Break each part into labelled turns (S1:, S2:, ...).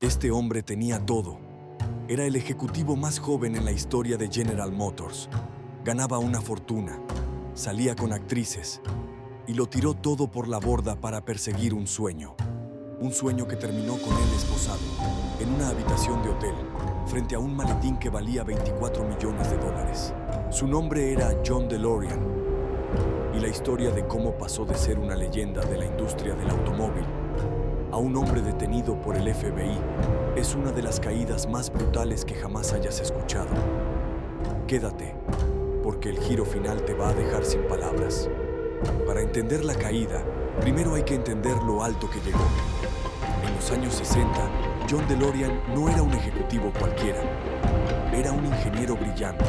S1: Este hombre tenía todo. Era el ejecutivo más joven en la historia de General Motors. Ganaba una fortuna, salía con actrices y lo tiró todo por la borda para perseguir un sueño. Un sueño que terminó con él esposado, en una habitación de hotel, frente a un maletín que valía $24 millones. Su nombre era John DeLorean, y la historia de cómo pasó de ser una leyenda de la industria del automóvil a un hombre detenido por el FBI es una de las caídas más brutales que jamás hayas escuchado. Quédate, porque el giro final te va a dejar sin palabras. Para entender la caída, primero hay que entender lo alto que llegó. En los años 60, John DeLorean no era un ejecutivo cualquiera. Era un ingeniero brillante.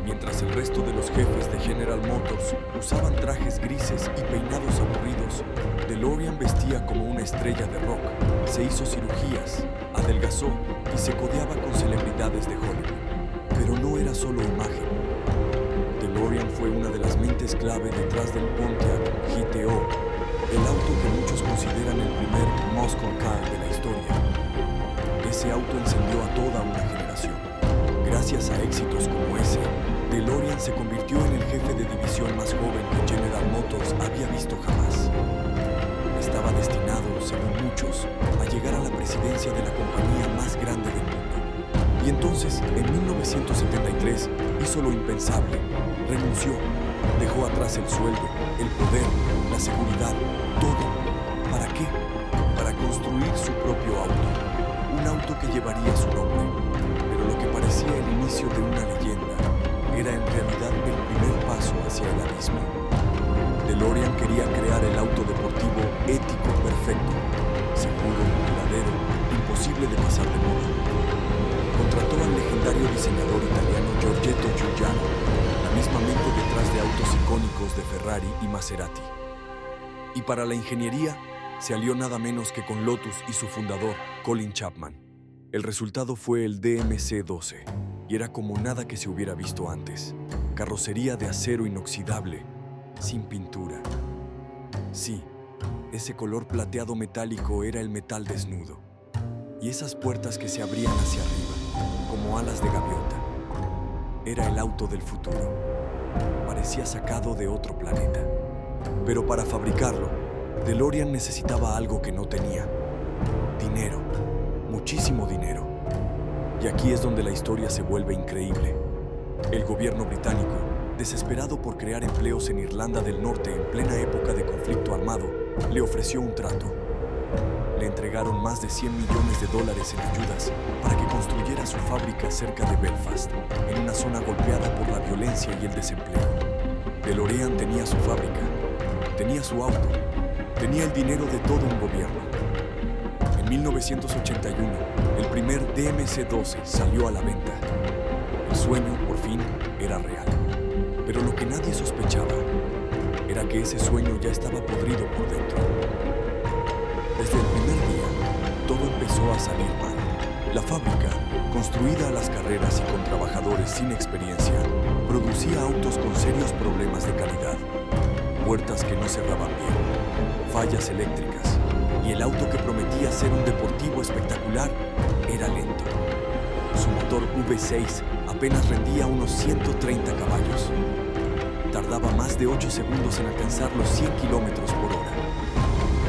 S1: Mientras el resto de los jefes de General Motors usaban trajes grises y peinados aburridos, DeLorean vestía como una estrella de rock, se hizo cirugías, adelgazó y se codeaba con celebridades de Hollywood. Pero no era solo imagen. DeLorean fue una de las mentes clave detrás del Pontiac GTO, el auto que muchos consideran el primer muscle car de la historia. Ese auto encendió a toda una generación. Gracias a éxitos como ese, DeLorean se convirtió en el jefe de división más joven que General Motors había visto jamás. Estaba destinado, según muchos, a llegar a la presidencia de la compañía más grande del mundo. Y entonces, en 1973, hizo lo impensable. Renunció. Dejó atrás el sueldo, el poder, la seguridad, todo. ¿Para qué? Para construir su propio auto. Un auto que llevaría su nombre. Pero lo que parecía el inicio de una leyenda era en realidad el primer paso hacia el abismo. DeLorean quería crear el auto deportivo ético perfecto, seguro, duradero, imposible de pasar de moda. Contrató al legendario diseñador italiano Giorgetto Giugiaro, la misma mente detrás de autos icónicos de Ferrari y Maserati. Y para la ingeniería, se alió nada menos que con Lotus y su fundador, Colin Chapman. El resultado fue el DMC-12, y era como nada que se hubiera visto antes. Carrocería de acero inoxidable, sin pintura. Sí, ese color plateado metálico era el metal desnudo. Y esas puertas que se abrían hacia arriba, como alas de gaviota. Era el auto del futuro. Parecía sacado de otro planeta. Pero para fabricarlo, DeLorean necesitaba algo que no tenía. Dinero. Muchísimo dinero. Y aquí es donde la historia se vuelve increíble. El gobierno británico, desesperado por crear empleos en Irlanda del Norte en plena época de conflicto armado, le ofreció un trato. Le entregaron más de $100 millones en ayudas para que construyera su fábrica cerca de Belfast, en una zona golpeada por la violencia y el desempleo. DeLorean tenía su fábrica, tenía su auto, tenía el dinero de todo un gobierno. En 1981, el primer DMC-12 salió a la venta. El sueño, por fin, era real. Pero lo que nadie sospechaba era que ese sueño ya estaba podrido por dentro. Desde el primer día, todo empezó a salir mal. La fábrica, construida a las carreras y con trabajadores sin experiencia, producía autos con serios problemas de calidad. Puertas que no cerraban bien, fallas eléctricas, y el auto que prometía ser un deportivo espectacular era lento. Su motor V6 apenas rendía unos 130 caballos. Tardaba más de 8 segundos en alcanzar los 100 kilómetros por hora.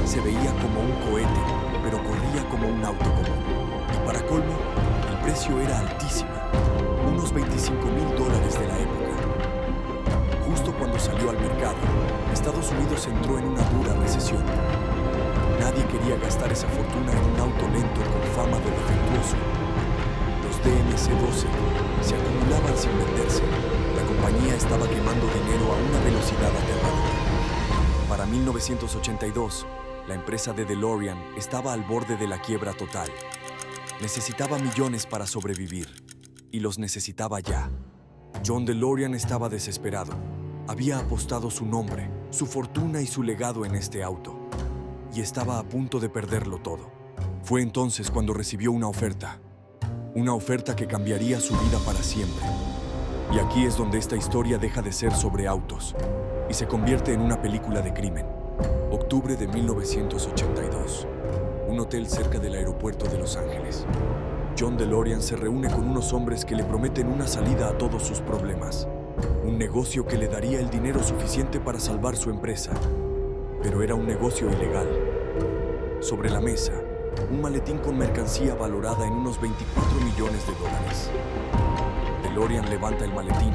S1: Se veía como un cohete, pero corría como un auto común. Y para colmo, el precio era altísimo, unos $25,000 de la época. Justo cuando salió al mercado, Estados Unidos entró en una dura recesión. Nadie quería gastar esa fortuna en un auto lento con fama de defectuoso. Los DMC-12 se acumulaban sin venderse. La compañía estaba quemando dinero a una velocidad aterradora. Para 1982, la empresa de DeLorean estaba al borde de la quiebra total. Necesitaba millones para sobrevivir, y los necesitaba ya. John DeLorean estaba desesperado. Había apostado su nombre, su fortuna y su legado en este auto, y estaba a punto de perderlo todo. Fue entonces cuando recibió una oferta que cambiaría su vida para siempre. Y aquí es donde esta historia deja de ser sobre autos y se convierte en una película de crimen. Octubre de 1982. un hotel cerca del aeropuerto de Los Ángeles. John DeLorean se reúne con unos hombres que le prometen una salida a todos sus problemas. Un negocio que le daría el dinero suficiente para salvar su empresa. Pero era un negocio ilegal. Sobre la mesa, un maletín con mercancía valorada en unos 24 millones de dólares. DeLorean levanta el maletín,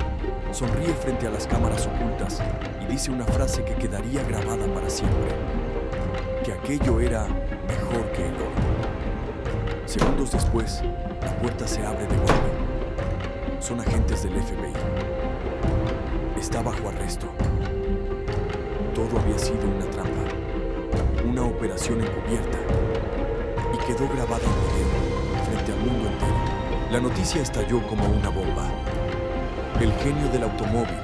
S1: sonríe frente a las cámaras ocultas y dice una frase que quedaría grabada para siempre: que aquello era mejor que el oro. Segundos después, la puerta se abre de golpe. Son agentes del FBI. Está bajo arresto. Todo había sido una trampa, una operación encubierta, y quedó grabada en video frente al mundo entero. La noticia estalló como una bomba. El genio del automóvil,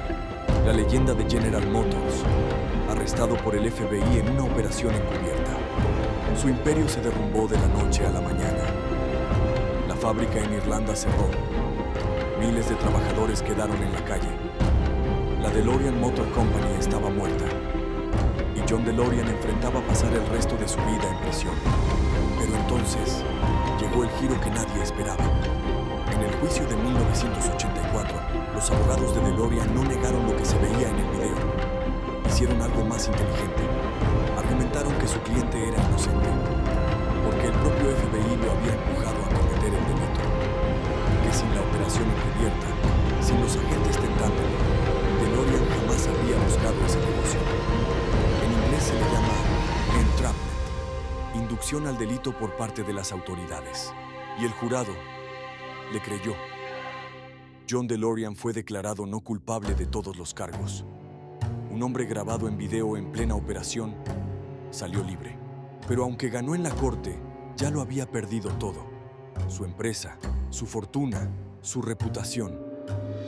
S1: la leyenda de General Motors, arrestado por el FBI en una operación encubierta. Su imperio se derrumbó de la noche a la mañana. La fábrica en Irlanda cerró. Miles de trabajadores quedaron en la calle. La DeLorean Motor Company estaba muerta. Y John DeLorean enfrentaba pasar el resto de su vida en prisión. Pero entonces llegó el giro que nadie esperaba. En el juicio de 1984, los abogados de DeLorean no negaron lo que se veía en el video. Hicieron algo más inteligente. Argumentaron que su cliente era inocente, porque el propio FBI lo había empujado a cometer el delito. Que sin la operación encubierta, sin los agentes tentándolo, DeLorean jamás habría buscado ese negocio. En inglés se le llama entrapment, inducción al delito por parte de las autoridades. Y el jurado le creyó. John DeLorean fue declarado no culpable de todos los cargos. Un hombre grabado en video en plena operación salió libre. Pero aunque ganó en la corte, ya lo había perdido todo. Su empresa, su fortuna, su reputación.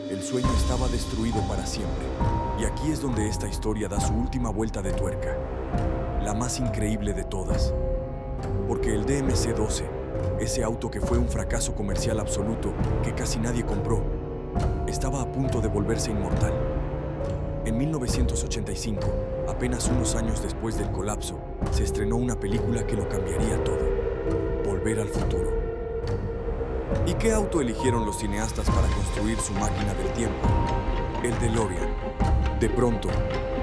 S1: El sueño estaba destruido para siempre. Y aquí es donde esta historia da su última vuelta de tuerca. La más increíble de todas. Porque el DMC-12, ese auto que fue un fracaso comercial absoluto que casi nadie compró, estaba a punto de volverse inmortal. En 1985, apenas unos años después del colapso, se estrenó una película que lo cambiaría todo: Volver al futuro. ¿Y qué auto eligieron los cineastas para construir su máquina del tiempo? El DeLorean. De pronto,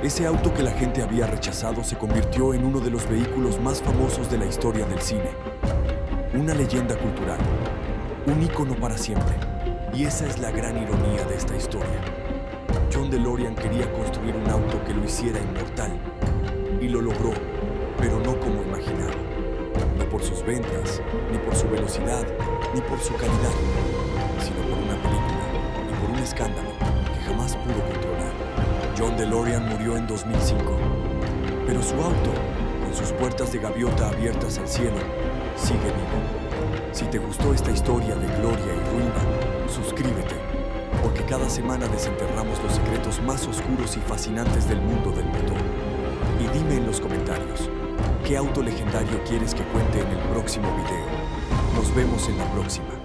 S1: ese auto que la gente había rechazado se convirtió en uno de los vehículos más famosos de la historia del cine. Una leyenda cultural, un ícono para siempre. Y esa es la gran ironía de esta historia. John DeLorean quería construir un auto que lo hiciera inmortal. Y lo logró, pero no como imaginaba. No por sus ventas, ni por su velocidad, ni por su calidad, sino por una película y por un escándalo que jamás pudo controlar. John DeLorean murió en 2005, pero su auto, con sus puertas de gaviota abiertas al cielo, sigue vivo. Si te gustó esta historia de gloria y ruina, suscríbete, porque cada semana desenterramos los secretos más oscuros y fascinantes del mundo del motor. Y dime en los comentarios, ¿qué auto legendario quieres que cuente en el próximo video? Nos vemos en la próxima.